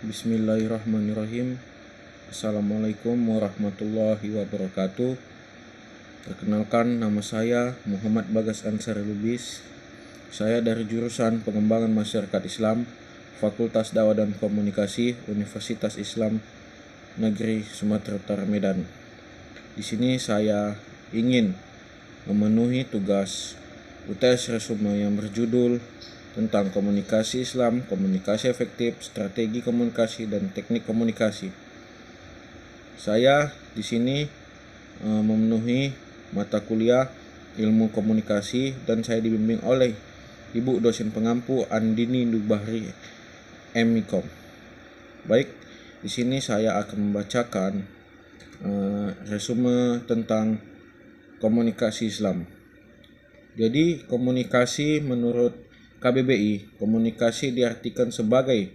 Bismillahirrahmanirrahim. Assalamualaikum warahmatullahi wabarakatuh. Perkenalkan, nama saya Muhammad Bagas Ansari Lubis. Saya dari jurusan Pengembangan Masyarakat Islam, Fakultas Dakwah dan Komunikasi, Universitas Islam Negeri Sumatera Utara Medan. Di sini saya ingin memenuhi tugas UTS resume yang berjudul tentang komunikasi Islam, komunikasi efektif, strategi komunikasi, dan teknik komunikasi. Saya di sini memenuhi mata kuliah ilmu komunikasi dan saya dibimbing oleh Ibu dosen pengampu Andini Nubahri MIKOM. Baik, di sini saya akan membacakan resume tentang komunikasi Islam. Jadi, komunikasi menurut KBBI, komunikasi diartikan sebagai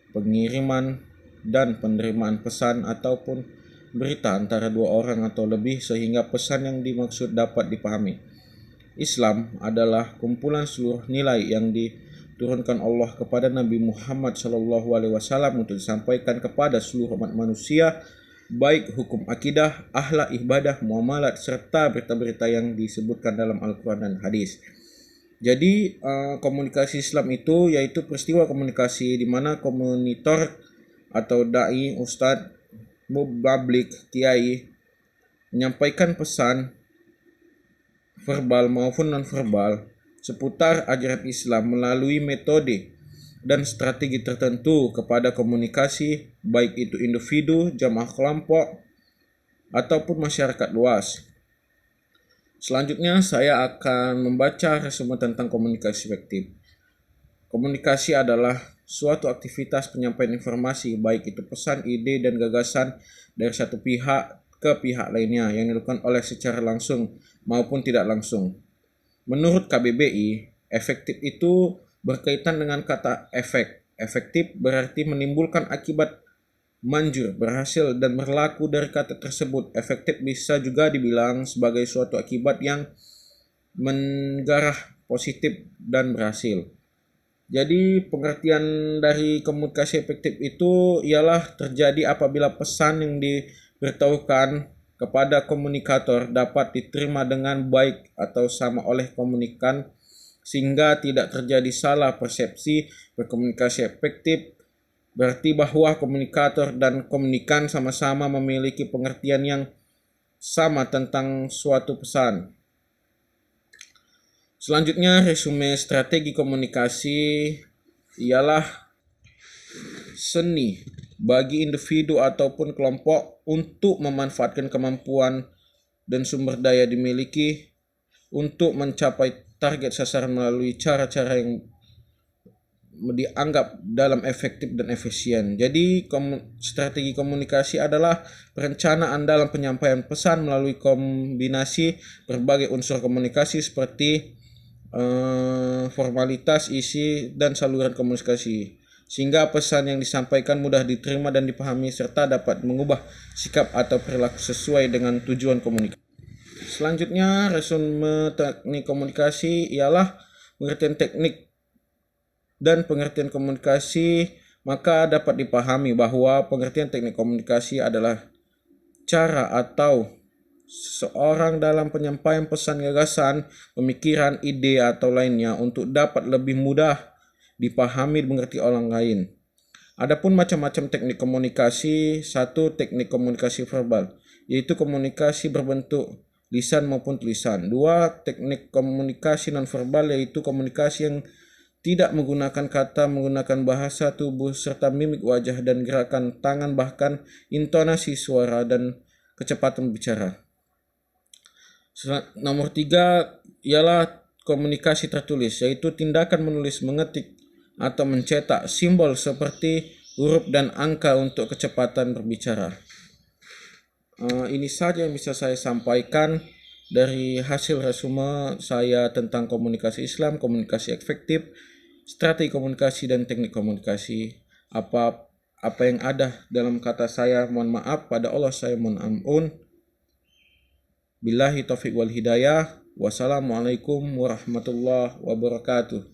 pengiriman dan penerimaan pesan ataupun berita antara dua orang atau lebih sehingga pesan yang dimaksud dapat dipahami. Islam adalah kumpulan seluruh nilai yang diturunkan Allah kepada Nabi Muhammad SAW untuk disampaikan kepada seluruh umat manusia, baik hukum akidah, akhlak, ibadah, muamalat, serta berita-berita yang disebutkan dalam Al-Quran dan hadis. Jadi komunikasi Islam itu yaitu peristiwa komunikasi di mana komunitor atau dai, ustadz, mubablik, kiai menyampaikan pesan verbal maupun non-verbal seputar ajaran Islam melalui metode dan strategi tertentu kepada komunikasi baik itu individu, jamaah kelompok, ataupun masyarakat luas. Selanjutnya saya akan membaca resume tentang komunikasi efektif. Komunikasi adalah suatu aktivitas penyampaian informasi, baik itu pesan, ide, dan gagasan dari satu pihak ke pihak lainnya yang dilakukan oleh secara langsung maupun tidak langsung. Menurut KBBI, efektif itu berkaitan dengan kata efek. Efektif berarti menimbulkan akibat manjur, berhasil, dan berlaku dari kata tersebut. Efektif bisa juga dibilang sebagai suatu akibat yang menggarah, positif, dan berhasil. Jadi pengertian dari komunikasi efektif itu ialah terjadi apabila pesan yang diberitahukan kepada komunikator dapat diterima dengan baik atau sama oleh komunikan sehingga tidak terjadi salah persepsi. Berkomunikasi efektif berarti bahwa komunikator dan komunikan sama-sama memiliki pengertian yang sama tentang suatu pesan. Selanjutnya, resume strategi komunikasi ialah seni bagi individu ataupun kelompok untuk memanfaatkan kemampuan dan sumber daya dimiliki untuk mencapai target sasaran melalui cara-cara yang dianggap dalam efektif dan efisien. Jadi strategi komunikasi adalah perencanaan dalam penyampaian pesan melalui kombinasi berbagai unsur komunikasi seperti formalitas, isi, dan saluran komunikasi sehingga pesan yang disampaikan mudah diterima dan dipahami serta dapat mengubah sikap atau perilaku sesuai dengan tujuan komunikasi. Selanjutnya, resume teknik komunikasi ialah pengertian teknik dan pengertian komunikasi. Maka dapat dipahami bahwa pengertian teknik komunikasi adalah cara atau seseorang dalam penyampaian pesan, gagasan, pemikiran, ide, atau lainnya untuk dapat lebih mudah dipahami dan mengerti orang lain. Adapun macam-macam teknik komunikasi, satu teknik komunikasi verbal, yaitu komunikasi berbentuk lisan maupun tulisan. Dua, teknik komunikasi nonverbal, yaitu komunikasi yang tidak menggunakan kata, menggunakan bahasa tubuh serta mimik wajah dan gerakan tangan, bahkan intonasi suara dan kecepatan bicara. Nomor 3 ialah komunikasi tertulis, yaitu tindakan menulis, mengetik, atau mencetak simbol seperti huruf dan angka untuk kecepatan berbicara. Ini saja yang bisa saya sampaikan dari hasil resume saya tentang komunikasi Islam, komunikasi efektif, strategi komunikasi, dan teknik komunikasi. Apa yang ada dalam kata saya mohon maaf, pada Allah saya mohon ampun. Billahi taufiq wal hidayah. Wassalamualaikum warahmatullahi wabarakatuh.